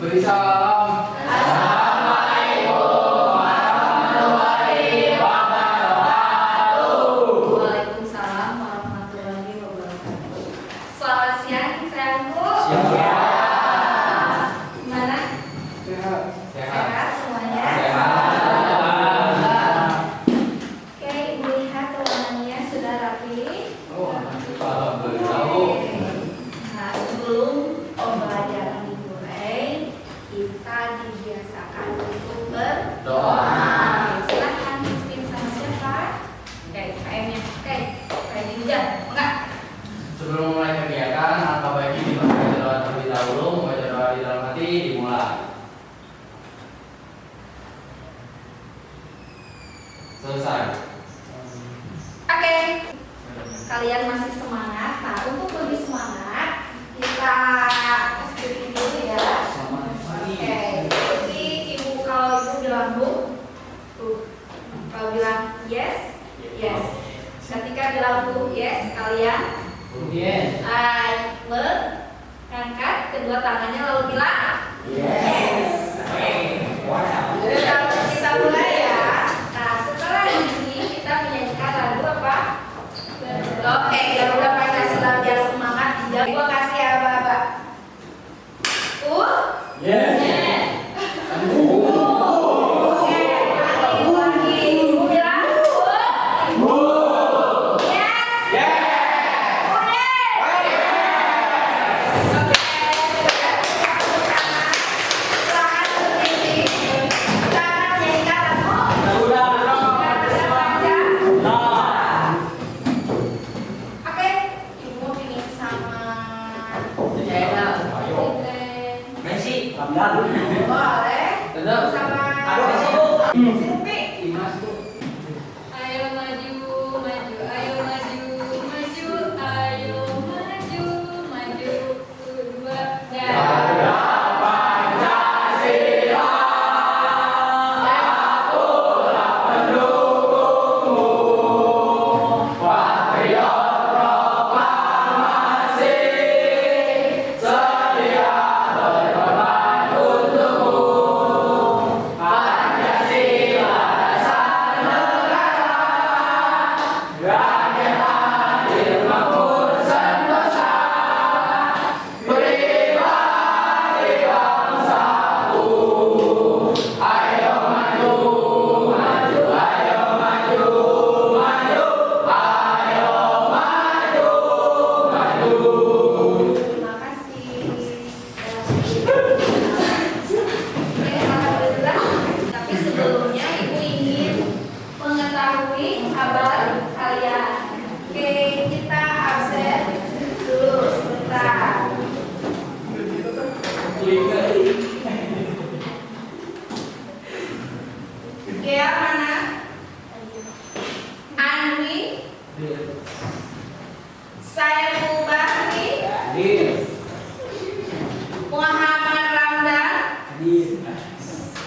Beri salam. Assalamualaikum warahmatullahi wabarakatuh. Waalaikumsalam warahmatullahi wabarakatuh. Selamat siang, sayangku. Siang. Gimana? Sehat. Sehat semuanya? Sehat. Oke, Ibu lihat ruangannya sudah rapi. Oh, alhamdulillah. Nah, sebelum pembelajaran dimulai, kita dibiasakan untuk berdoa. Silahkan pimpin sama siapa? Oke, KM-nya. Oke, kayak hujan. Enggak? Sebelum mulai kegiatan, alangkah baiknya dibaca doa terlebih dahulu. Membaca doa di dalam hati dimulai. Selesai. Oke. Kalian masih semangat? Nah, untuk lebih semangat, kita speaking dulu ya. Oke, jadi ibu kalau ibu bilang bu, tuh, kalau bilang yes, yes. Ketika bilang bu, yes, kalian Yes. mengangkat kedua tangannya lalu bilang yes. Jadi kalau kita mulai ya. Nah, setelah ini kita menyanyikan lagu apa? Oke, Garuda Pancasila biar semangat dijawab. Gua kasih ya, Bapak. Yes. Ayo maju, maju, ayo maju, maju, ayo maju, maju, kedua, Garuda Pancasila, akulah pendukungmu, patriot proklamasi, setia berkorban untukmu. Pancasila dasar negara, rakyat adil makmur sentosa, pribadi bangsaku. Ayo maju, maju, ayo maju, maju, ayo maju, maju. terima kasih. Oke, alhamdulillah. Tapi sebelumnya ibu ingin mengetahui kabar kalian. Oke, kita absen dulu sebentar. Gea mana? Andwi, Saiful Bahri, Muhammad Ramdan,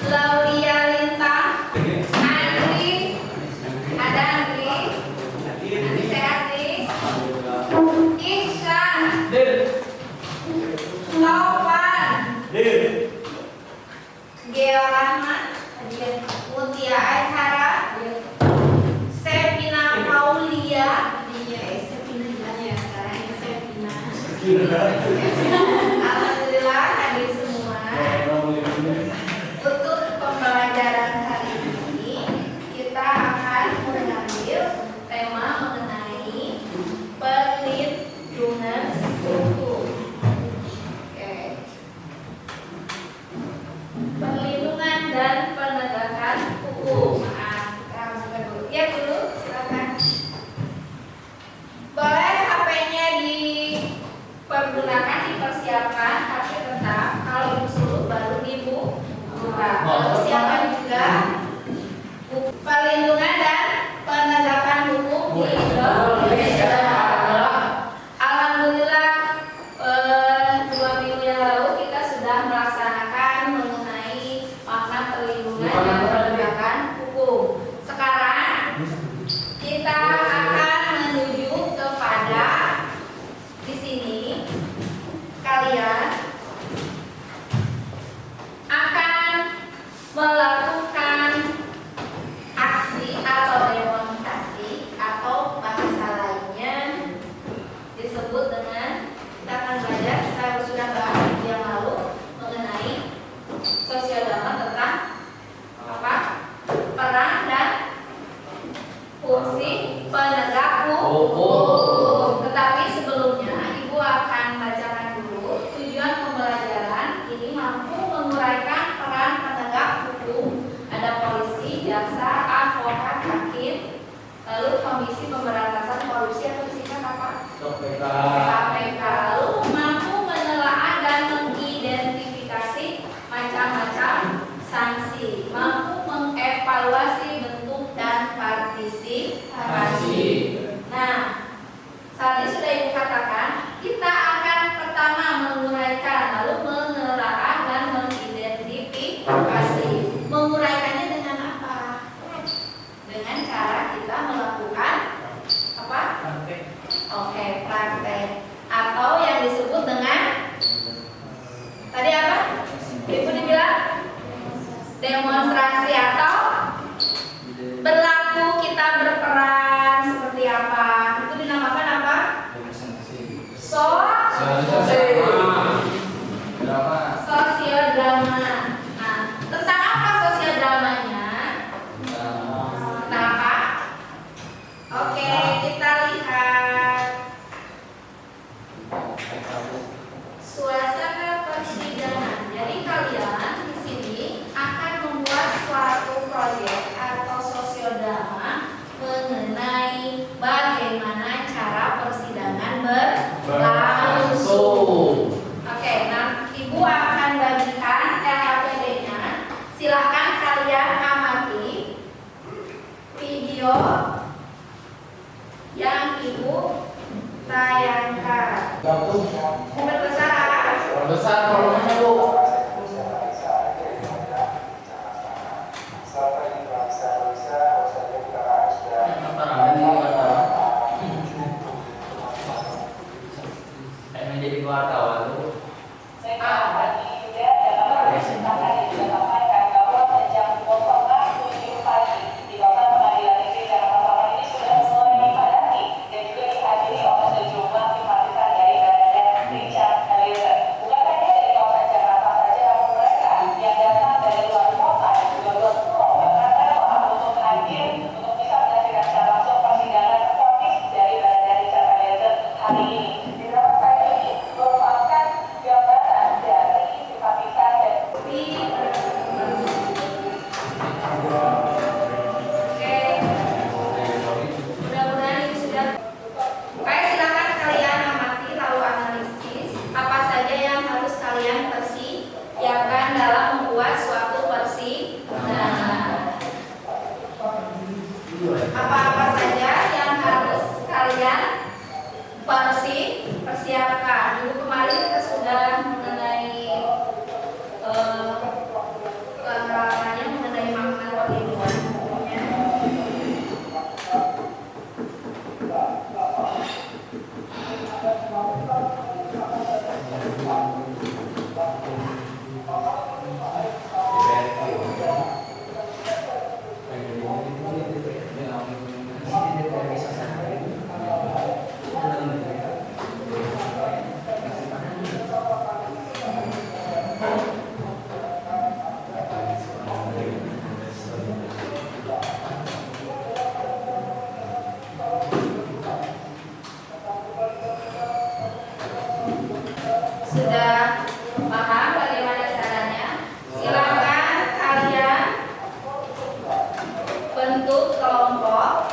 Laulia Lintang, Andri, ada Andri, Andri sehat nih, Ihsan, Taufan, Geo Rahmat, Mutia Aishara, Sepina Paulia, Sepina ya sekarang ini Sepina. Alhamdulillah hadir semua. Untuk pembelajaran hari ini kita akan mengambil tema mengenai perlindungan hukum. Oke. Perlindungan dan penegakan hukum. Maaf, kita masukkan dulu. Ya dulu, silakan. Boleh HP-nya dipergunakan, dipersiapkan, tapi tetap kalau ibu suruh baru ibu buka. Persiapan juga perlindungan dan penegakan hukum di Indonesia. Alhamdulillah 2 minggu yang lalu kita sudah melaksanakan mengenai makna perlindungan dan penegakan hukum. Sekarang kita akan menuju kepada di sini kalian video yang ibu tayangkan. Besar. Besar volumenya Bu. Apa namanya wartawan? Emang jadi wartawan tuh. Apa-apa saja yang harus kalian persiapkan. Minggu kemarin kita sudah mengenai keterangannya mengenai makna perlindungan hukumnya. Sudah paham bagaimana caranya? Silakan kalian bentuk kelompok.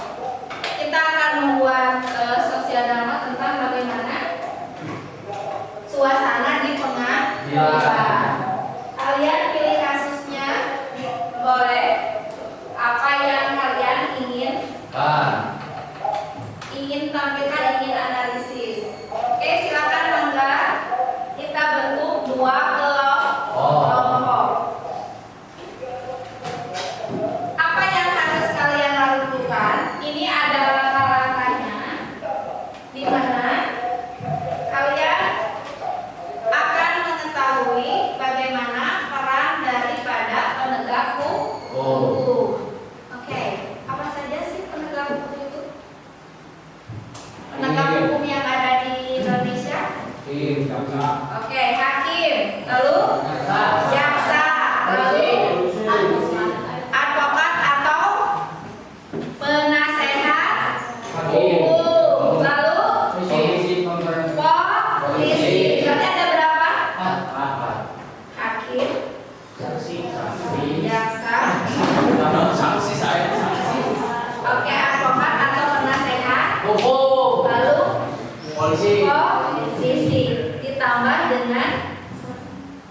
Kita akan membuat sosial drama tentang bagaimana suasana di pengadilan. Kalian pilih kasusnya, boleh apa yang kalian ingin tampilkan, ingin analisis. Oke, silakan Mangga. Kita bentuk dua kelompok. Apa yang harus kalian lakukan? Ini ada langkah-langkahnya, di mana kalian akan mengetahui bagaimana peran daripada penegak hukum. Oke, apa saja sih penegak hukum itu? Penegak hukum yang ada di Indonesia? Oke, hakim, lalu jaksa, lalu advokat atau penasehat hukum, lalu polisi. Berarti ada berapa? Hakim, jaksa, oke, advokat atau penasehat, lalu polisi, ditambah dengan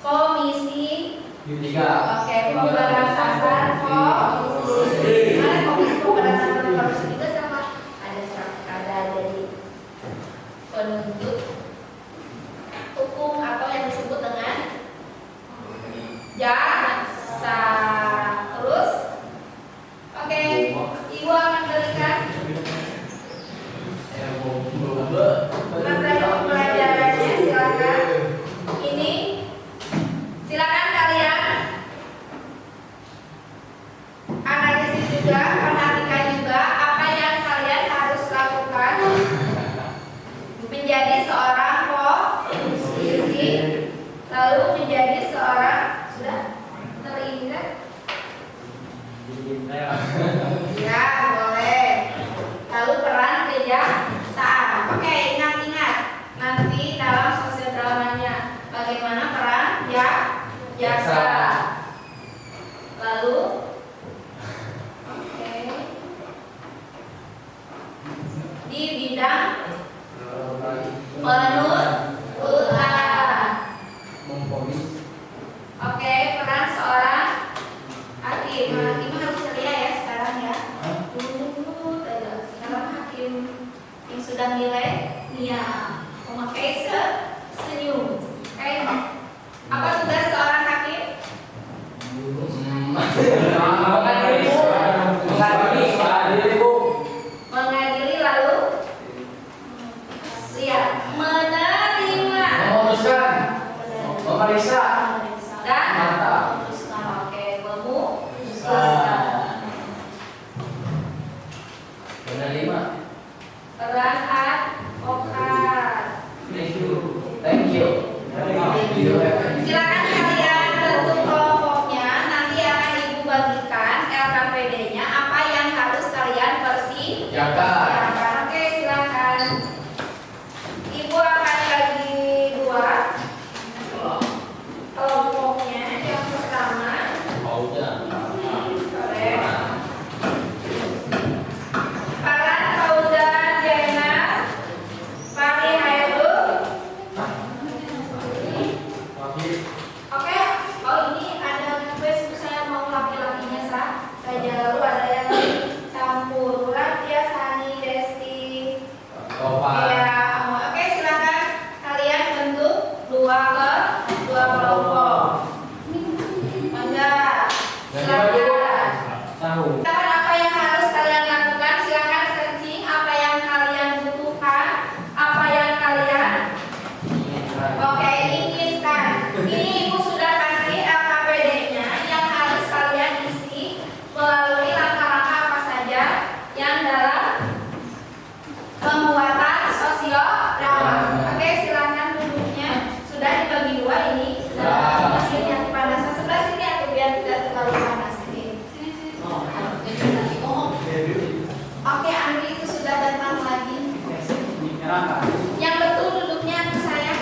komisi 3. Oke, pemberantasan korupsi. Mana komisi pemberantasan korupsi juga sama ada jadi penuntut hukum atau yang disebut dengan jaksa. Terus, oke, Ibu akan berikan materi pelajarannya. Silakan. Ini silakan kalian analisis juga, perhatikan juga apa yang kalian harus lakukan menjadi seorang polisi, lalu menjadi seorang, sudah teringat? Ya, boleh. Lalu peran kejaksaan. Oke, ingat-ingat nanti dalam sosial dramanya bagaimana peran jaksa. Lalu oke, di bidang penuntutan. Oke, peran seorang hakim. Hakim harus ceria ya sekarang ya. Dulu memeriksa dan mata. oke, memutuskan. Benar 5. Peran advokat. Thank you. Silakan kalian bentuk kelompoknya. Nanti akan ibu bagikan LKPD-nya apa yang harus kalian persiapkan. Oke, silakan. Ibu akan bagi 2 kelompoknya. Yang pertama, Farhan Fauzan Zainal Fahri Hairul. Oke, oh ini ada Facebook saya mau laki-lakinya saja, lalu ada yang campur Ratia Sani Desti. Ya, oke silakan kalian bentuk 2 kelompok. Enggak, silakan. Silakan apa yang harus kalian lakukan, silakan searching apa yang kalian butuhkan, apa yang kalian inginkan. Ini ibu sudah kasih LKPD-nya yang harus kalian isi melalui langkah-langkah apa saja yang dalam pembuatan sosiodrama. Oke, silakan duduknya. Sudah dibagi 2 ini. Sudah mesin yang panas sebelah sini atau biar tidak terlalu panas ini. Oke, Andri itu sudah datang lagi. Yang betul duduknya ke saya.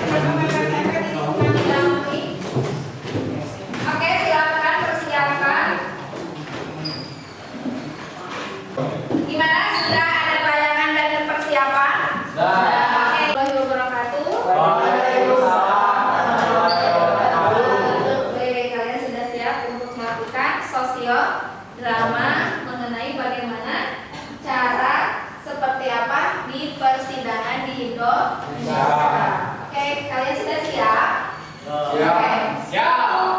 Oke, silakan persiapkan. Gimana? Sudah ada bayangan dan persiapan? Oke, Warahmatullahi wabarakatuh. Oke, kalian sudah siap untuk melakukan sosiodrama mengenai bagaimana cara seperti apa di persidangan di Indonesia. Oke, kalian sudah siap? Oke.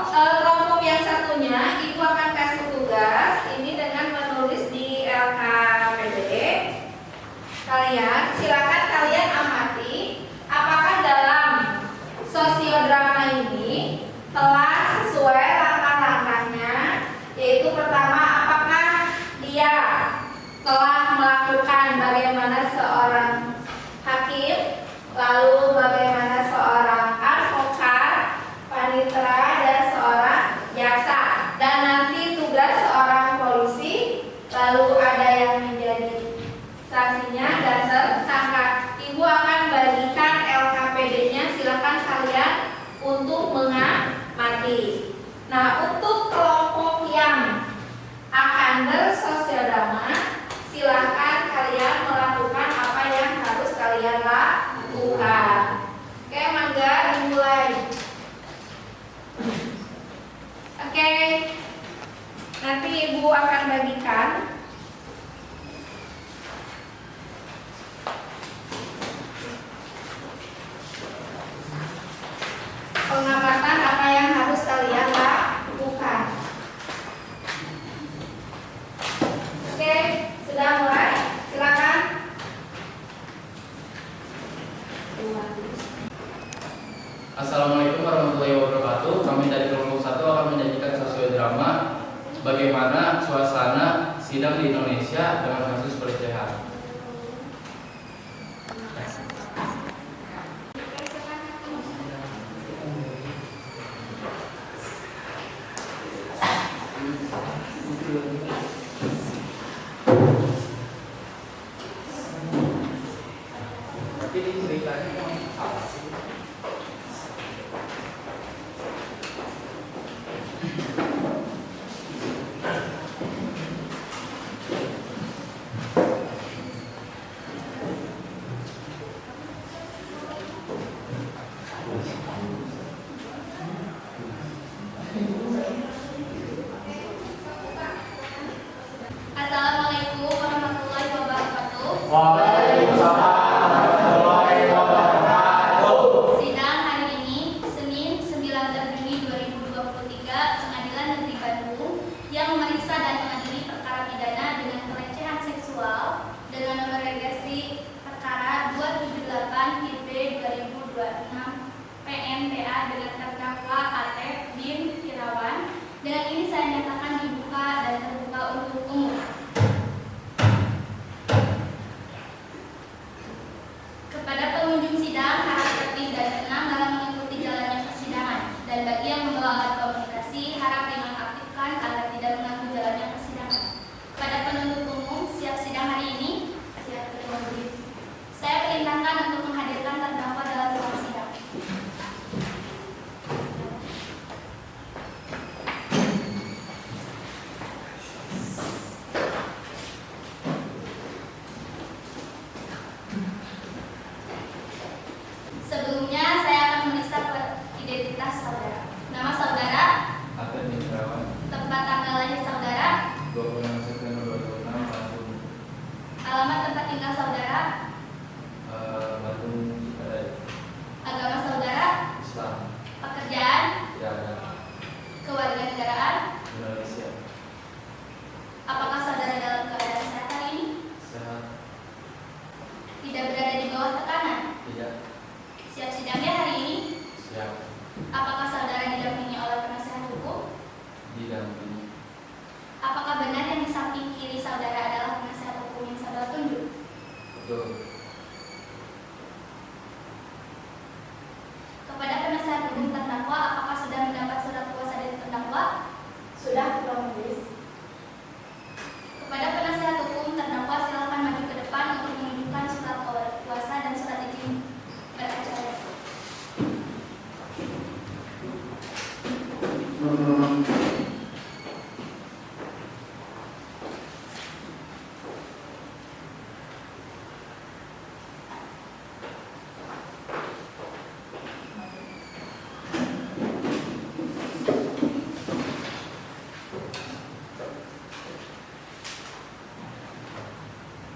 Kelompok yang satunya ibu akan kasih tugas ini dengan menulis di LKPD. Silakan kalian amati apakah dalam sosiodrama ini telah sesuai langkah-langkahnya, yaitu pertama apakah dia telah melakukan bagaimana seorang hakim, lalu bagaimana seorang advokat, panitera, dan seorang jaksa, dan nanti tugas seorang polisi, lalu ada yang menjadi saksinya dan tersangka. Ibu akan bagikan LKPD-nya, silakan kalian untuk mengamati. Nah, untuk kelompok yang akan bersosiodama, silakan kalian melakukan apa yang harus kalian lakukan. Oke, mangga dimulai. Oke, nanti ibu akan bagikan. Pengamatan apa yang harus kalian lakukan. Oke, sudah mulai. Silakan. Assalamualaikum warahmatullahi wabarakatuh. Kami dari kelompok 1 akan menyajikan sosiodrama bagaimana suasana sidang di Indonesia dengan kasus pelecehan. Jadi ceritanya apa sih? Assalamualaikum warahmatullahi wabarakatuh. Waalaikumsalam warahmatullahi wabarakatuh. Sidang hari ini, Senin 19 Juni 2023, Pengadilan Apakah saudara didampingi oleh penasihat hukum? Didampingi. Apakah benar yang di samping kiri saudara adalah penasihat hukum yang saudara tunjuk? Betul. Kepada penasihat hukum terdakwa, apakah sudah mendapat surat kuasa dari terdakwa? Sudah, Ketua Majelis. Kepada penasihat hukum terdakwa, silakan maju ke depan untuk menunjukkan surat kuasa dan surat izin beracara.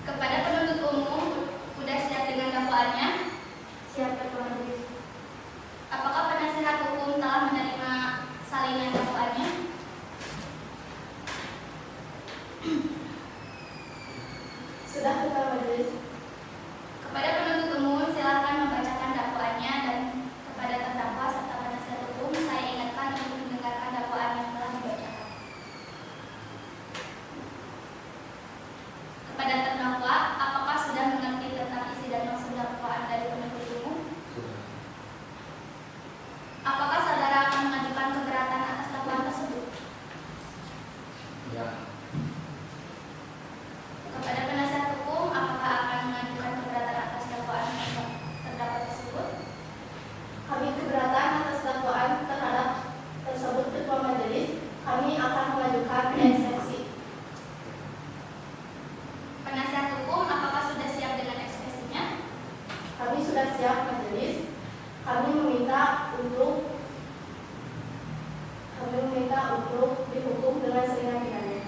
Kepada penuntut umum, sudah siap dengan dakwaannya? Siap, Ketua Majelis. Apakah penasihat hukum telah menerima salinan dakwaannya? Sudah, Ketua Majelis. Kepada penuntut umum, silakan membacakan dakwaannya, dan kepada terdakwa serta penasihat hukum, saya ingatkan untuk mendengarkan dakwaan yang telah dibacakan. Kepada terdakwa, apakah sudah mengerti tentang isi dan maksud dakwaan dari penuntut umum? Sudah. Apakah saudara akan mengajukan keberatan atas dakwaan tersebut? Ya. Kepada penasihat hukum, apakah akan mengajukan keberatan atas dakwaan terdakwa tersebut? Kami keberatan atas dakwaan terhadap tersebut, Ketua Majelis. Kami akan mengajukan eksepsi. Penasihat hukum, apakah sudah siap dengan ekspresinya? Kami sudah siap, Majelis. Kami meminta untuk dihukum dengan seringan-ringannya.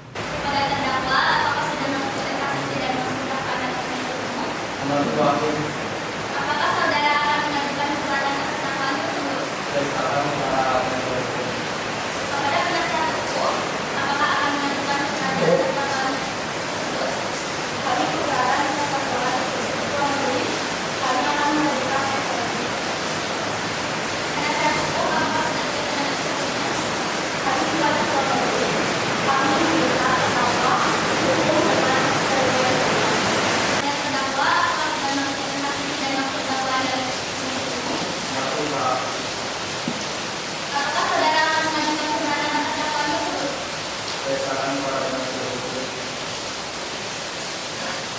Kepada terdakwa, apakah sudah mengerti tentang isi dan maksud dakwaan dari penuntut umum? Menurut aku, Apakah saudara akan mengajukan keberatan atas dakwaan tersebut? saya sekarang Kepada penasihat hukum, apakah akan mengajukan keberatan atas dakwaan tersebut? Kami keberatan atas dakwaan tersebut, Ketua Majelis. Kami akan mengajukan eksepsi. Penasihat hukum, apakah sudah siap dengan eksepsinya? Kami siap, Ketua Majelis. Kami meminta terdakwa dihukum dengan seringan-ringannya. Terdakwa, apakah sudah mengerti tentang isi dan maksud dakwaan dari penuntut umum? Apakah saudara akan mengajukan keberatan atas dakwaan tersebut? saya sekarang para penasihat hukum.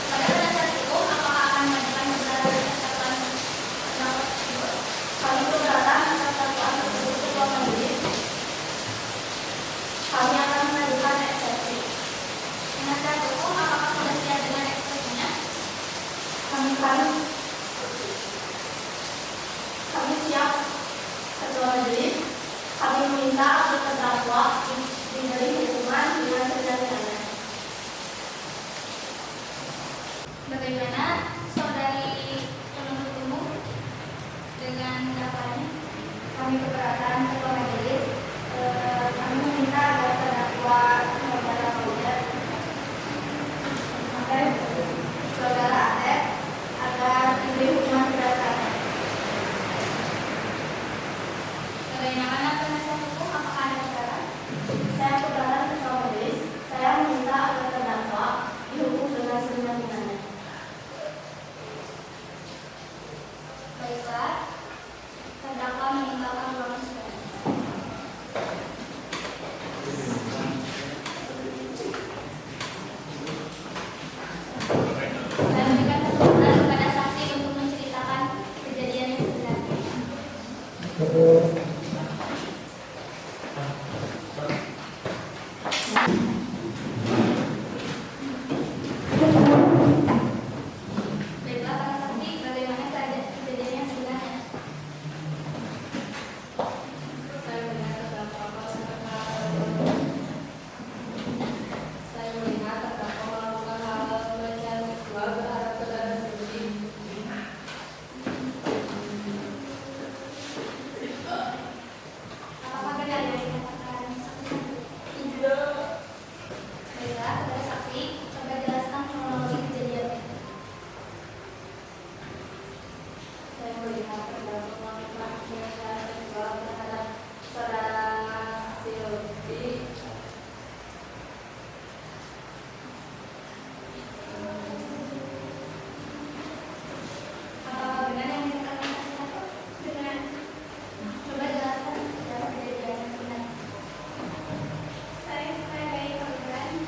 Kepada penasihat hukum, apakah akan mengajukan keberatan atas dakwaan terdakwa tersebut? Kami keberatan atas dakwaan tersebut, Ketua Majelis. Kami akan mengajukan eksepsi. Penasihat hukum, apakah sudah siap dengan eksepsinya? Kami siap, Ketua Majelis. Kami meminta agar terdakwa diberi hukuman dengan seringan-ringannya. Bagaimana saudari penuntut umum dengan dakwaannya? Kami keberatan, Ketua Majelis. Kami meminta agar terdakwa saudara Maulid, saudara Atep, agar diberi hukuman berat-berat. Bagaimana penasihat hukum? Apakah ada keberatan? Saya keberatan, Ketua Majelis. Saya meminta agar terdakwa dihukum dengan seringan-ringannya. Baiklah, terdakwa meninggalkan ruang saya melihat terdapat wanita pelecehan seksual terhadap saudara Silvi. Apakah benar yang dikatakan satu-satu? Benar. Coba jelaskan dalam kejadian yang benar. Saya sebagai korban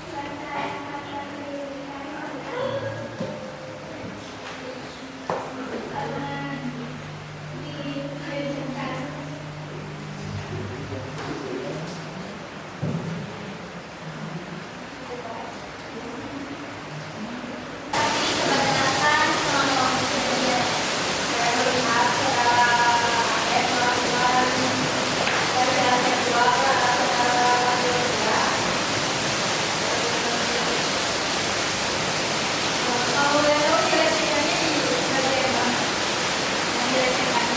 merasa sangat dirugikan karena diizinkan. Tapi coba jelaskan selama waktu kejadian. Saya melihat saudara Asep melakukan pelecehan seksual terhadap saudara Silvia. Kalau boleh tahu kira-kiranya di bagian mana yang dilecehkan?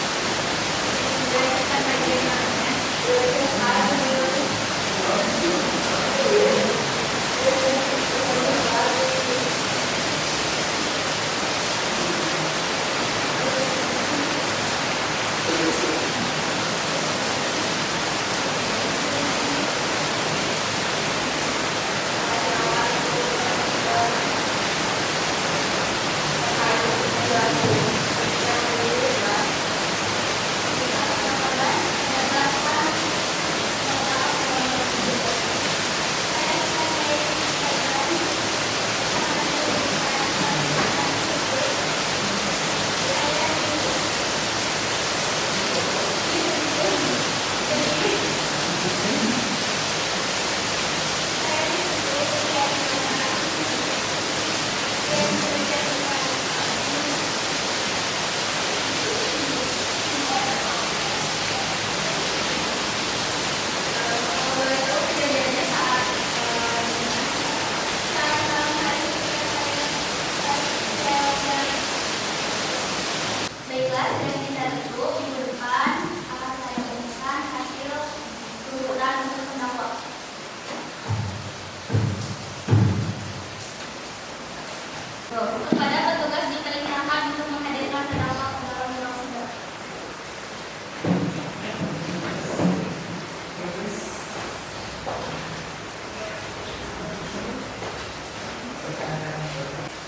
Apa itu? Dilecehkan bagian mana? Dilecehkan baiklah, sedang bisa duduk minggu depan akan saya umumkan hasil tuntutan untuk terdakwa. Kepada petugas diperintahkan untuk menghadirkan terdakwa ke dalam ruang sidang.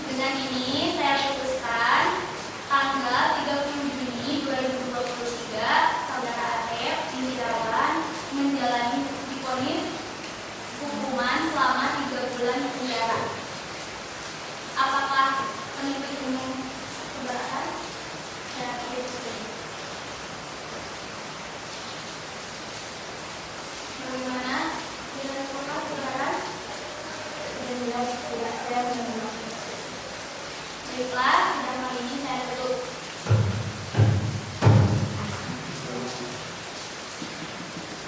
Dengan ini saya putuskan tanggal 30 Juni 2023 saudara Asep Indirawan menjalani divonis hukuman selama 3 bulan penjara. Apakah penuntut umum keberatan? Saya pilih seperti ini. Bagaimana? Tidak sepakat keberatan? Jelas tidak, saya menolak. Baiklah, sidang kali ini saya tutup.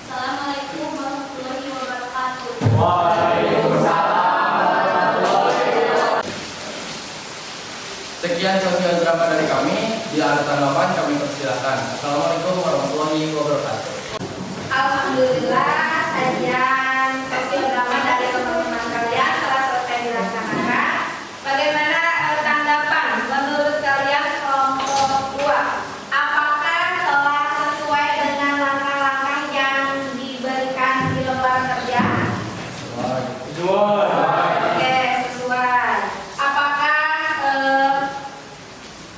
Assalamualaikum warahmatullahi wabarakatuh. Sekian sosial drama dari kami. Bila ada tanggapan kami persilahkan. Assalamualaikum warahmatullahi wabarakatuh. Alhamdulillah, sajian sosiodrama dari teman-teman kalian telah selesai dilaksanakan. Bagaimana tanggapan menurut kalian kelompok 2? Apakah telah sesuai dengan langkah-langkah yang diberikan di lembar kerja? Oke, sesuai. Apakah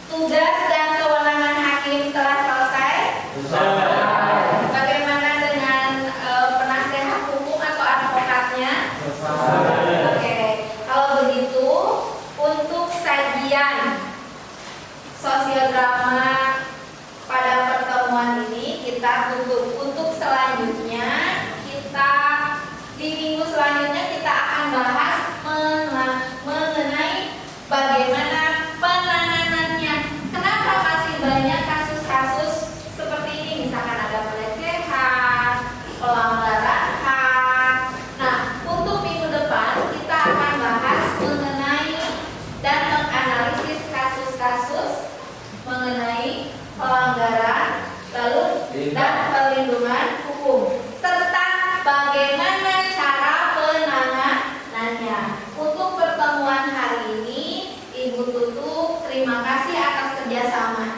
tugas dan kewenangan hakim telah selesai? Bagaimana dengan Ibu tutup. Terima kasih atas kerjasamanya.